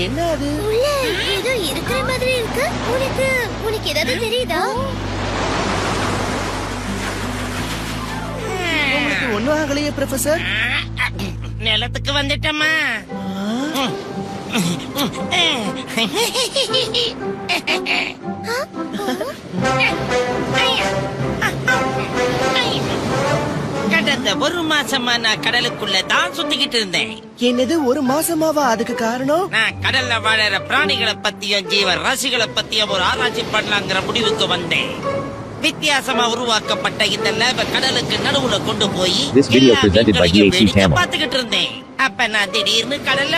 என்ன அது? உள்ள ஏதோ இருக்கிற மாதிரி இருக்கு. உனக்கு ஏதாவது தெரியுதா? உங்களுக்கு ஒண்ணும் ஆகலையே ப்ரொஃபசர். நிலத்துக்கு வந்துட்டமா. கடந்த ஒரு மாசமா நான் கடலுக்குள்ள தான் சுத்திக்கிட்டு இருந்தேன். என்னது, ஒரு மாசமாவா? அதுக்கு காரணம்? நான் கடல்ல வாழற பிராணிகளை பத்தியும் ஜீவ ராசிகளை பத்தியும் ஒரு ஆராய்ச்சி பண்ணலாங்கிற முடிவுக்கு வந்தேன். வித்தியாசமா உருவாக்கப்பட்ட இந்த லேப கடலுக்கு நடுவுல கொண்டு போய் This video presented by DAC Tamil. பாத்துக்கிட்டு இருந்தேன். அப்ப நான் திடீர்னு கடல்ல